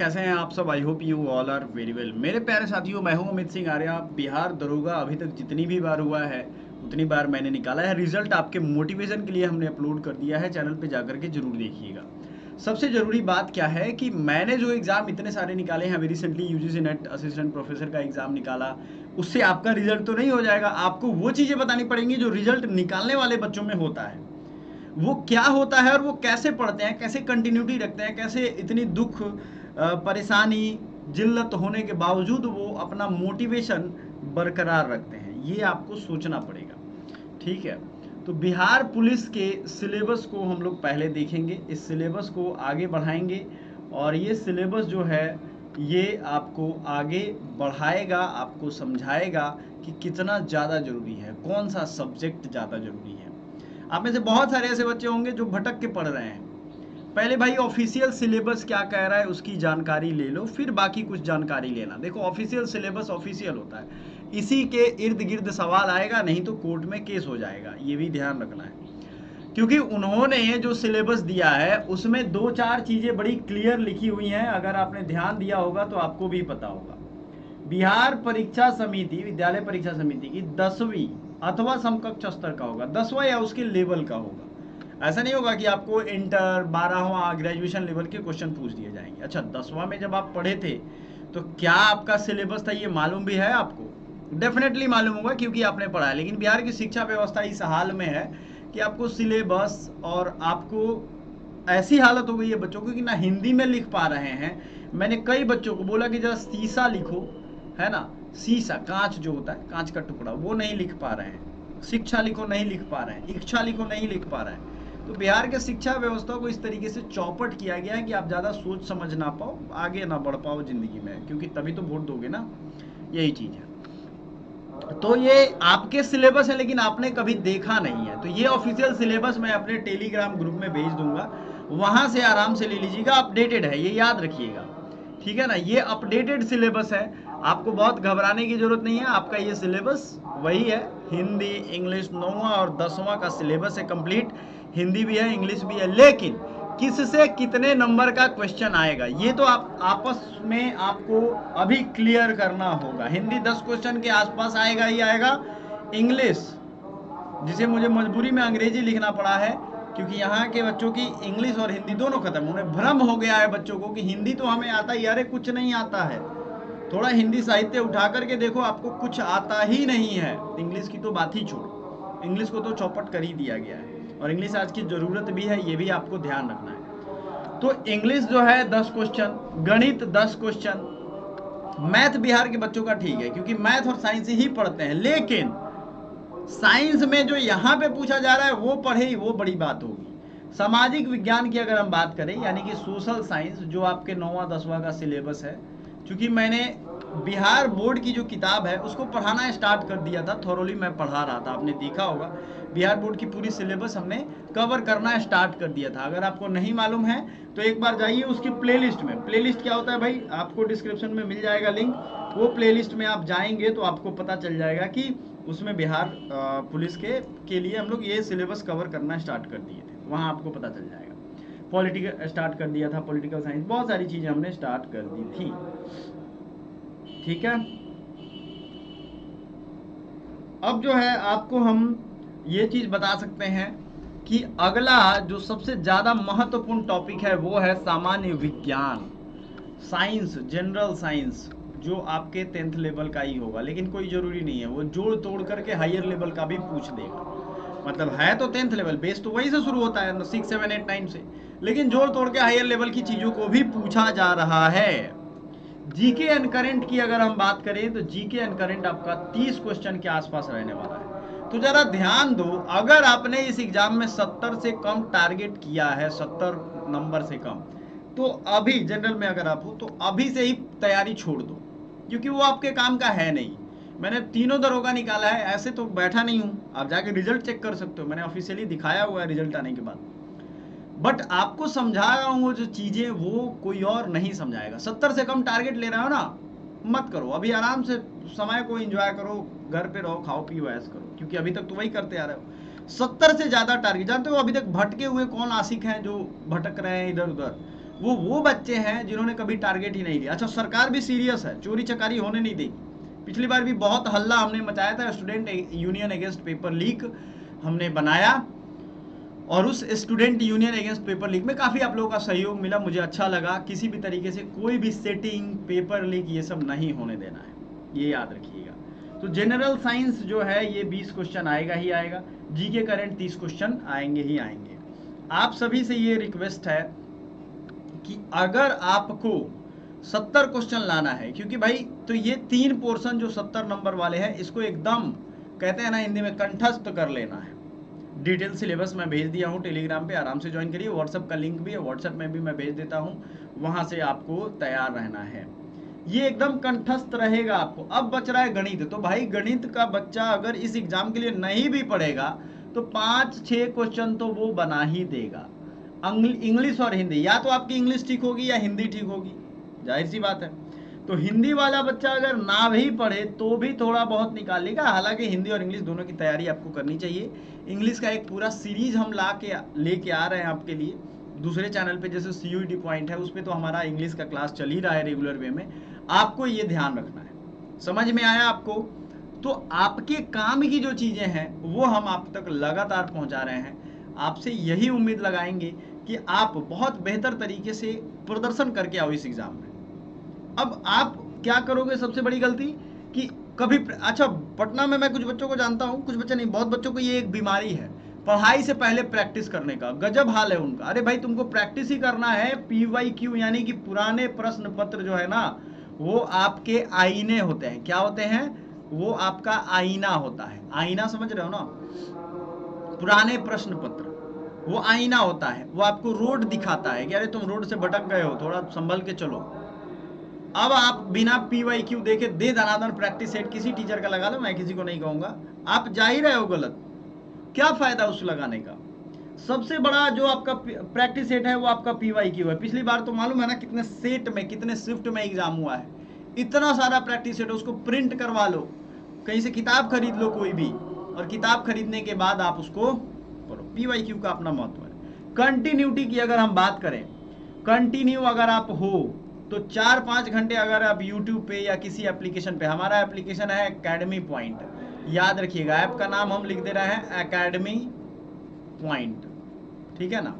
कैसे हैं आप सब। I hope you all are very well. मेरे प्यारे साथियों, मैं हूं अमित सिंह आर्या। बिहार दरोगा अभी तक जितनी भी बार हुआ है उतनी बार मैंने निकाला है रिजल्ट। आपके मोटिवेशन के लिए हमने अपलोड कर दिया है, चैनल पे जाकर के जरूर देखिएगा। सबसे ज़रूरी बात क्या है कि मैंने जो एग्ज़ाम इतने सारे निकाले हैं, अभी recently UGC net assistant professor का एग्ज़ाम निकाला, उससे आपका रिजल्ट तो नहीं हो जाएगा। आपको वो चीज़ें बतानी पड़ेंगी जो रिजल्ट निकालने वाले बच्चों में होता है। वो क्या होता है और वो कैसे पढ़ते हैं, कैसे कंटिन्यूटी रखते हैं, कैसे इतनी दुख परेशानी जिल्लत होने के बावजूद वो अपना मोटिवेशन बरकरार रखते हैं, ये आपको सोचना पड़ेगा। ठीक है, तो बिहार पुलिस के सिलेबस को हम लोग पहले देखेंगे, इस सिलेबस को आगे बढ़ाएंगे और ये सिलेबस जो है ये आपको आगे बढ़ाएगा, आपको समझाएगा कि कितना ज़्यादा ज़रूरी है, कौन सा सब्जेक्ट ज़्यादा ज़रूरी है। आप में से बहुत सारे ऐसे बच्चे होंगे जो भटक के पढ़ रहे हैं। पहले भाई ऑफिशियल सिलेबस क्या कह रहा है उसकी जानकारी ले लो, फिर बाकी कुछ जानकारी लेना। देखो, ऑफिशियल सिलेबस ऑफिशियल होता है, इसी के इर्द गिर्द सवाल आएगा, नहीं तो कोर्ट में केस हो जाएगा, ये भी ध्यान रखना है। क्योंकि उन्होंने जो सिलेबस दिया है उसमें दो चार चीज़ें बड़ी क्लियर लिखी हुई हैं, अगर आपने ध्यान दिया होगा तो आपको भी पता होगा। बिहार परीक्षा समिति, विद्यालय परीक्षा समिति की 10वीं अथवा समकक्ष स्तर का होगा, 10वां या उसके लेवल का होगा। ऐसा नहीं होगा कि आपको इंटर 12वां ग्रेजुएशन लेवल के क्वेश्चन पूछ दिए जाएंगे। अच्छा, 10वां में जब आप पढ़े थे तो क्या आपका सिलेबस था ये मालूम भी है आपको? डेफिनेटली मालूम होगा क्योंकि आपने पढ़ा है। लेकिन बिहार की शिक्षा व्यवस्था इस हाल में है कि आपको सिलेबस और आपको ऐसी हालत हो गई है बच्चों को कि ना हिंदी में लिख पा रहे हैं। मैंने कई बच्चों को बोला कि जरा शीशा लिखो, है ना, शीशा कांच जो होता है, कांच का टुकड़ा, वो नहीं लिख पा रहे हैं। शिक्षा लिखो नहीं लिख पा रहे हैं, इच्छा लिखो नहीं लिख पा रहे हैं। तो बिहार के शिक्षा व्यवस्था को इस तरीके से चौपट किया गया है कि आप ज़्यादा सोच समझ ना पाओ, आगे ना बढ़ पाओ ज़िंदगी में, क्योंकि तभी तो वोट दोगे ना। यही चीज़ है। तो ये आपके सिलेबस है लेकिन आपने कभी देखा नहीं है, तो ये ऑफिशियल सिलेबस मैं अपने टेलीग्राम ग्रुप में भेज दूंगा, वहां से आराम से ले लीजिएगा। अपडेटेड है, ये याद रखिएगा, ठीक है ना। ये अपडेटेड सिलेबस है, आपको बहुत घबराने की जरूरत नहीं है। आपका ये सिलेबस वही है, हिंदी इंग्लिश 9वां और 10वां का सिलेबस है कंप्लीट। हिंदी भी है, इंग्लिश भी है, लेकिन किससे कितने नंबर का क्वेश्चन आएगा ये तो आप आपस में आपको अभी क्लियर करना होगा। हिंदी 10 क्वेश्चन के आसपास आएगा ही आएगा। इंग्लिश, जिसे मुझे मजबूरी में अंग्रेजी लिखना पड़ा है क्योंकि यहाँ के बच्चों की इंग्लिश और हिंदी दोनों खत्म, उन्हें भ्रम हो गया है बच्चों को कि हिंदी तो हमें आता ही, अरे कुछ नहीं आता है। थोड़ा हिंदी साहित्य उठा करके देखो, आपको कुछ आता ही नहीं है। इंग्लिश की तो बात ही छोड़ो, इंग्लिश को तो चौपट कर ही दिया गया है और इंग्लिश आज की ज़रूरत भी है, ये भी आपको ध्यान रखना है। तो इंग्लिश जो है 10 क्वेश्चन, गणित 10 क्वेश्चन, मैथ बिहार के बच्चों का ठीक है क्योंकि मैथ और साइंस ही पढ़ते हैं, लेकिन साइंस में जो यहाँ पे पूछा जा रहा है वो पढ़े, वो बड़ी बात होगी। सामाजिक विज्ञान की अगर हम बात करें, यानी कि सोशल साइंस, जो आपके 9वां 10वां का सिलेबस है, क्योंकि मैंने बिहार बोर्ड की जो किताब है उसको पढ़ाना स्टार्ट कर दिया था, थोरोली मैं पढ़ा रहा था, आपने देखा होगा। बिहार बोर्ड की पूरी सिलेबस हमने कवर करना स्टार्ट कर दिया था। अगर आपको नहीं मालूम है तो एक बार जाइए उसकी प्लेलिस्ट में। प्लेलिस्ट क्या होता है भाई, आपको डिस्क्रिप्शन में मिल जाएगा लिंक, वो प्लेलिस्ट में आप जाएंगे तो आपको पता चल जाएगा कि उसमें बिहार पुलिस के लिए हम लोग ये सिलेबस कवर करना स्टार्ट कर दिए थे, वहाँ आपको पता चल जाएगा। पॉलिटिकल स्टार्ट कर दिया था, पॉलिटिकल साइंस, बहुत सारी चीज़ें हमने स्टार्ट कर दी थी, ठीक है। अब जो है आपको हम ये चीज़ बता सकते हैं कि अगला जो सबसे ज़्यादा महत्वपूर्ण टॉपिक है वो है सामान्य विज्ञान, साइंस, जनरल साइंस, जो आपके 10th लेवल का ही होगा, लेकिन कोई ज़रूरी नहीं है, वो जोड़ तोड़ करके हायर लेवल का भी पूछ देगा। मतलब है तो 10th लेवल, बेस तो वही से शुरू होता है 6 7 8 9 से, लेकिन जोड़ तोड़ के हायर लेवल की चीज़ों को भी पूछा जा रहा है। जीके एंड करंट की अगर हम बात करें तो जीके एंड करंट आपका 30 क्वेश्चन के आसपास रहने वाला है। तो जरा ध्यान दो, अगर आपने इस एग्जाम में 70 से कम टारगेट किया है, 70 नंबर से कम, तो अभी जनरल में अगर आप हो तो अभी से ही तैयारी छोड़ दो, क्योंकि वो आपके काम का है नहीं। मैंने तीनों दरोगा निकाला है, ऐसे तो बैठा नहीं हूँ, आप जाके रिजल्ट चेक कर सकते हो, मैंने ऑफिशियली दिखाया हुआ है रिजल्ट आने के बाद। बट आपको समझा रहा हूँ वो जो चीज़ें वो कोई और नहीं समझाएगा। 70 से कम टारगेट ले रहे हो ना, मत करो, अभी आराम से समय को एंजॉय करो, घर पे रहो, खाओ पियो ऐश करो, क्योंकि अभी तक तो वही करते आ रहे हो। 70 से ज़्यादा टारगेट, जानते हो अभी तक भटके हुए कौन आशिक हैं जो भटक रहे हैं इधर उधर, वो बच्चे हैं जिन्होंने कभी टारगेट ही नहीं लिया। अच्छा, सरकार भी सीरियस है, चोरी चकारी होने नहीं देगी। पिछली बार भी बहुत हल्ला हमने मचाया था, student union against paper leak हमने बनाया, और उस student union against paper leak में काफ़ी आप लोगों का सहयोग मिला, मुझे अच्छा लगा। किसी भी तरीके से कोई भी सेटिंग, पेपर लीक, ये सब नहीं होने देना है, ये याद रखिएगा। तो जनरल साइंस जो है ये 20 क्वेश्चन आएगा ही आएगा, जीके करंट 30 क्वेश्चन आएंगे ही आएंगे। आप सभी से ये रिक्वेस्ट है कि अगर आपको 70 क्वेश्चन लाना है, क्योंकि भाई तो ये 3 पोर्शन जो 70 नंबर वाले हैं, इसको एकदम कहते हैं ना हिंदी में कंठस्थ कर लेना है। डिटेल सिलेबस मैं भेज दिया हूँ टेलीग्राम पे, आराम से ज्वाइन करिए। व्हाट्सएप का लिंक भी है, व्हाट्सएप में भी मैं भेज देता हूँ, वहाँ से आपको तैयार रहना है। ये एकदम कंठस्थ रहेगा आपको। अब बच रहा है गणित, तो भाई गणित का बच्चा अगर इस एग्जाम के लिए नहीं भी पढ़ेगा तो 5-6 क्वेश्चन तो वो बना ही देगा। इंग्लिश और हिंदी, या तो आपकी इंग्लिश ठीक होगी या हिंदी ठीक होगी, जाहिर सी बात है। तो हिंदी वाला बच्चा अगर ना भी पढ़े तो भी थोड़ा बहुत निकाल लेगा। हालांकि हिंदी और इंग्लिश दोनों की तैयारी आपको करनी चाहिए। इंग्लिश का एक पूरा सीरीज हम लेके आ रहे हैं आपके लिए दूसरे चैनल पे, जैसे CUET पॉइंट है, उस पर तो हमारा इंग्लिश का क्लास चल ही रहा है रेगुलर वे में। आपको ये ध्यान रखना है। समझ में आया आपको? तो आपके काम की जो चीज़ें हैं वो हम आप तक लगातार पहुंचा रहे हैं। आपसे यही उम्मीद लगाएंगे कि आप बहुत बेहतर तरीके से प्रदर्शन करके आओ इस एग्ज़ाम में। अब आप क्या करोगे? सबसे बड़ी गलती कि कभी, अच्छा पटना में मैं कुछ बच्चों को जानता हूँ, कुछ बच्चे नहीं, बहुत बच्चों को ये एक बीमारी है, पढ़ाई से पहले प्रैक्टिस करने का गजब हाल है उनका। अरे भाई तुमको प्रैक्टिस ही करना है। PYQ यानी कि पुराने प्रश्न पत्र जो है ना, वो आपके आईने होते हैं। क्या होते हैं? वो आपका आईना होता है। आईना समझ रहे हो ना? पुराने प्रश्न पत्र वो आईना होता है, वो आपको रोड दिखाता है कि अरे तुम रोड से भटक गए हो, थोड़ा संभल के चलो। अब आप बिना PYQ देखे दे दनादन प्रैक्टिस सेट किसी टीचर का लगा लो, मैं किसी को नहीं कहूंगा, आप जा ही रहे हो गलत। क्या फायदा उस लगाने का? सबसे बड़ा जो आपका प्रैक्टिस सेट है वो आपका PYQ है। पिछली बार तो मालूम है ना कितने सेट में, कितने शिफ्ट में एग्जाम हुआ है। इतना सारा प्रैक्टिस सेट, उसको प्रिंट करवा लो, कहीं से किताब खरीद लो कोई भी, और किताब खरीदने के बाद आप उसको पढ़ो। PYQ का अपना महत्व है। कंटिन्यूटी की अगर हम बात करें, कंटिन्यू अगर आप हो तो 4-5 घंटे अगर आप YouTube पे या किसी एप्लीकेशन पे, हमारा एप्लीकेशन है एकेडमी पॉइंट, याद रखिएगा ऐप का नाम हम लिख दे रहे हैं एकेडमी पॉइंट, ठीक है ना।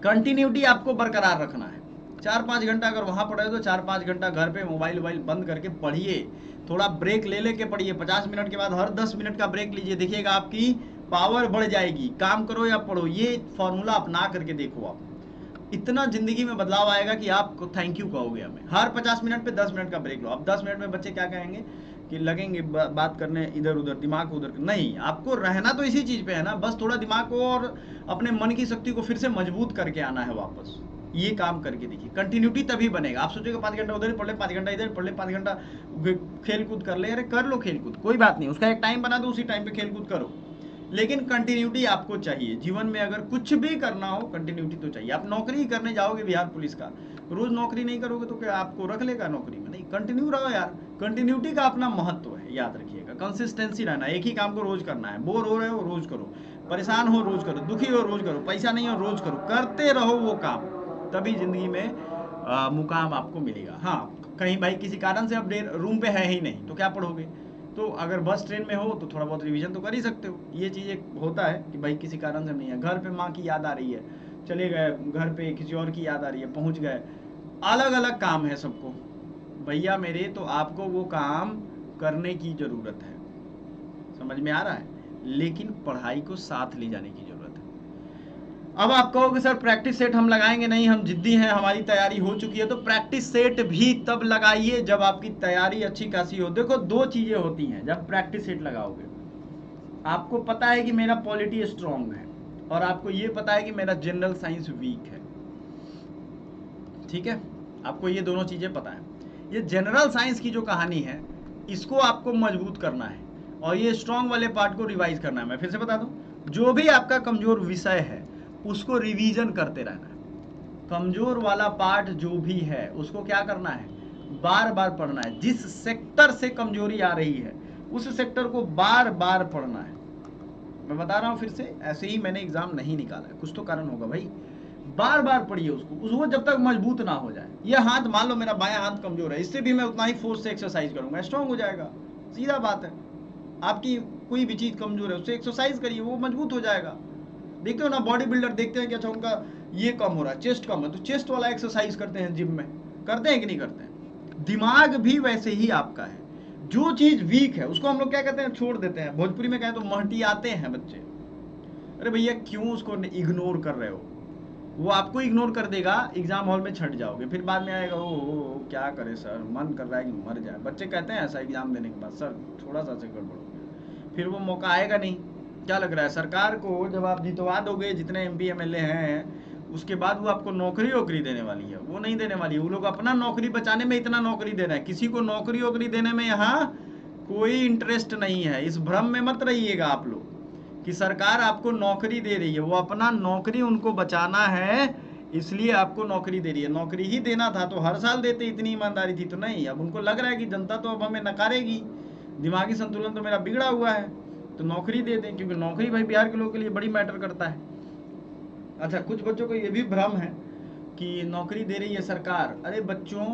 कंटिन्यूटी आपको बरकरार रखना है। 4-5 घंटा अगर वहां पढ़े तो 4-5 घंटा घर पे मोबाइल बंद करके पढ़िए। थोड़ा ब्रेक ले लेके पढ़िए, 50 मिनट के बाद हर 10 मिनट का ब्रेक लीजिए, देखिएगा आपकी पावर बढ़ जाएगी। काम करो या पढ़ो, ये फॉर्मूला अपना करके देखो, आप इतना जिंदगी में बदलाव आएगा कि आप थैंक यू कहोगे हमें। हर 50 मिनट पे 10 मिनट का ब्रेक लो। अब 10 मिनट में बच्चे क्या कहेंगे कि लगेंगे बात करने इधर उधर, दिमाग को उधर नहीं, आपको रहना तो इसी चीज पे है ना, बस थोड़ा दिमाग को और अपने मन की शक्ति को फिर से मजबूत करके आना है वापस। ये काम करके देखिए, कंटिन्यूटी तभी बनेगा। आप सोचेगा 5 घंटा उधर पढ़ ले, 5 घंटा इधर पढ़ ले, 5 घंटा खेल कूद कर ले, अरे कर लो खेल कूद, कोई बात नहीं, उसका एक टाइम बना दो, उसी टाइम पे खेल कूद करो, लेकिन कंटिन्यूटी आपको चाहिए। जीवन में अगर कुछ भी करना हो कंटिन्यूटी तो चाहिए। आप नौकरी करने जाओगे बिहार पुलिस का, रोज नौकरी नहीं करोगे तो क्या आपको रख लेगा नौकरी में? नहीं, कंटिन्यू रहो यार। कंटिन्यूटी का अपना महत्व है, याद रखिएगा। कंसिस्टेंसी रहना, एक ही काम को रोज करना है। बोर हो रहे हो रोज करो, परेशान हो रोज करो, दुखी हो रोज करो, पैसा नहीं हो रोज करो, करते रहो वो काम, तभी जिंदगी में मुकाम आपको मिलेगा। हाँ, कहीं भाई किसी कारण से अब रूम पे है ही नहीं तो क्या पढ़ोगे? तो अगर बस ट्रेन में हो तो थोड़ा बहुत रिवीजन तो कर ही सकते हो। ये चीज़ एक होता है कि भाई किसी कारण से नहीं है, घर पे माँ की याद आ रही है, चले गए, घर पे किसी और की याद आ रही है, पहुंच गए, अलग अलग काम है सबको भैया मेरे, तो आपको वो काम करने की ज़रूरत है। समझ में आ रहा है? लेकिन पढ़ाई को साथ ले जाने की ज़रूरत है। अब आप कहोगे सर प्रैक्टिस सेट हम लगाएंगे नहीं, हम जिद्दी हैं, हमारी तैयारी हो चुकी है। तो प्रैक्टिस सेट भी तब लगाइए जब आपकी तैयारी अच्छी खासी हो। देखो, दो चीजें होती हैं जब प्रैक्टिस सेट लगाओगे। आपको पता है कि मेरा पॉलिटी स्ट्रांग है, और आपको ये पता है कि मेरा जनरल साइंस वीक है, ठीक है, आपको ये दोनों चीजें पता है। ये जनरल साइंस की जो कहानी है इसको आपको मजबूत करना है, और ये स्ट्रांग वाले पार्ट को रिवाइज करना है। मैं फिर से बता दूं, जो भी आपका कमजोर विषय है उसको रिवीजन करते रहना है। कमजोर वाला पार्ट जो भी है उसको क्या करना है? बार बार पढ़ना है। जिस सेक्टर से कमजोरी आ रही है उस सेक्टर को बार बार पढ़ना है। मैं बता रहा हूं फिर से, ऐसे ही मैंने एग्जाम नहीं निकाला है, कुछ तो कारण होगा भाई। बार बार पढ़िए उसको, वो जब तक मजबूत ना हो जाए। ये हाथ, मान लो मेरा बायां हाथ कमजोर है, इससे भी मैं उतना ही फोर्स से एक्सरसाइज करूंगा, स्ट्रांग हो जाएगा, सीधा बात है। आपकी कोई भी चीज कमजोर है, उससे एक्सरसाइज करिए, वो मजबूत हो जाएगा। देखते हो ना बॉडी बिल्डर, देखते हैं कि अच्छा उनका ये कम हो रहा है, चेस्ट कम है, तो चेस्ट वाला एक्सरसाइज करते हैं जिम में, करते हैं कि नहीं करते हैं। दिमाग भी वैसे ही आपका है, जो चीज वीक है उसको हम लोग क्या कहते हैं, छोड़ देते हैं, भोजपुरी में कहें तो महटी आते हैं बच्चे। अरे भैया क्यों उसको इग्नोर कर रहे हो, वो आपको इग्नोर कर देगा, एग्जाम हॉल में छट जाओगे, फिर बाद में आएगा ओ क्या करे सर, मन कर रहा है कि मर जाए। बच्चे कहते हैं ऐसा एग्जाम देने के बाद, सर थोड़ा सा से गड़बड़ हो गया, फिर वो मौका आएगा नहीं। क्या लग रहा है सरकार को, जब आप जितवा दोगे जितने एमपी एमएलए हैं, उसके बाद वो आपको नौकरी वोकरी देने वाली है? वो नहीं देने वाली है। वो लोग अपना नौकरी बचाने में इतना नौकरी दे रहे हैं, किसी को नौकरी वोकरी देने में यहाँ कोई इंटरेस्ट नहीं है। इस भ्रम में मत रहिएगा आप लोग कि सरकार आपको नौकरी दे रही है, वो अपना नौकरी उनको बचाना है, इसलिए आपको नौकरी दे रही है। नौकरी ही देना था तो हर साल देते, इतनी ईमानदारी थी तो नहीं। अब उनको लग रहा है कि जनता तो अब हमें नकारेगी, दिमागी संतुलन तो मेरा बिगड़ा हुआ है, तो नौकरी दे दें, क्योंकि नौकरी भाई बिहार के लोगों के लिए बड़ी मैटर करता है। अच्छा, कुछ बच्चों को ये भी भ्रम है कि नौकरी दे रही है सरकार। अरे बच्चों,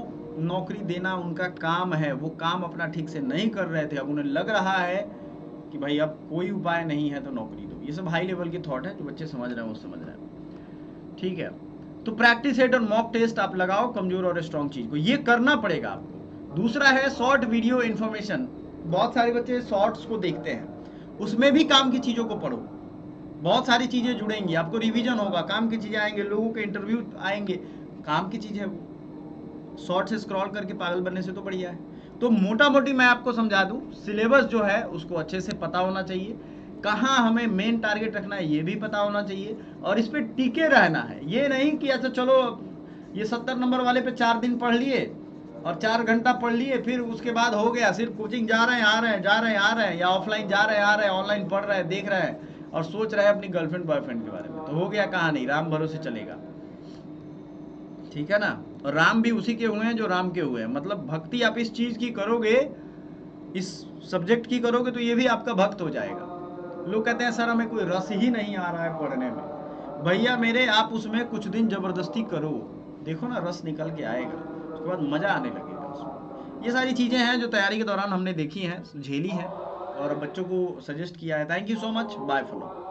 नौकरी देना उनका काम है, वो काम अपना ठीक से नहीं कर रहे थे, अब उन्हें लग रहा है कि भाई अब कोई उपाय नहीं है तो नौकरी दो। ये सब हाई लेवल की थॉट है, जो बच्चे समझ रहे हैं वो समझ रहे हैं, ठीक है। तो प्रैक्टिस सेट और मॉक टेस्ट आप लगाओ कमजोर और स्ट्रॉन्ग चीज को, ये करना पड़ेगा आपको। दूसरा है शॉर्ट वीडियो इन्फॉर्मेशन। बहुत सारे बच्चे शॉर्ट्स को देखते हैं, उसमें भी काम की चीजों को पढ़ो, बहुत सारी चीजें जुड़ेंगी, आपको रिवीजन होगा, काम की चीजें आएंगे, लोगों के इंटरव्यू आएंगे, काम की चीज है वो। शॉर्ट से स्क्रॉल करके पागल बनने से तो बढ़िया है। तो मोटा मोटी मैं आपको समझा दूं, सिलेबस जो है उसको अच्छे से पता होना चाहिए, कहाँ हमें मेन टारगेट रखना है ये भी पता होना चाहिए, और इस पर टिके रहना है। ये नहीं कि अच्छा चलो ये 70 नंबर वाले पे 4 दिन पढ़ लिए और 4 घंटा पढ़ लिए, फिर उसके बाद हो गया, सिर्फ कोचिंग जा रहे हैं आ रहे हैं, जा रहे हैं आ रहे हैं, या ऑफलाइन जा रहे हैं आ रहे हैं, ऑनलाइन पढ़ रहे हैं देख रहे हैं, और सोच रहे हैं अपनी गर्लफ्रेंड बॉयफ्रेंड के बारे में, तो हो गया कहानी, राम भरोसे चलेगा, ठीक है ना। और राम भी उसी के हुए हैं जो राम के हुए हैं। मतलब भक्ति आप इस चीज की करोगे, इस सब्जेक्ट की करोगे, तो ये भी आपका भक्त हो जाएगा। लोग कहते हैं सर हमें कोई रस ही नहीं आ रहा है पढ़ने में। भैया मेरे, आप उसमें कुछ दिन जबरदस्ती करो, देखो ना रस निकल के आएगा, उसके बाद मजा आने लगेगा उसमें। ये सारी चीजें हैं जो तैयारी के दौरान हमने देखी हैं, झेली हैं, और बच्चों को सजेस्ट किया है। Thank you so much, bye follow.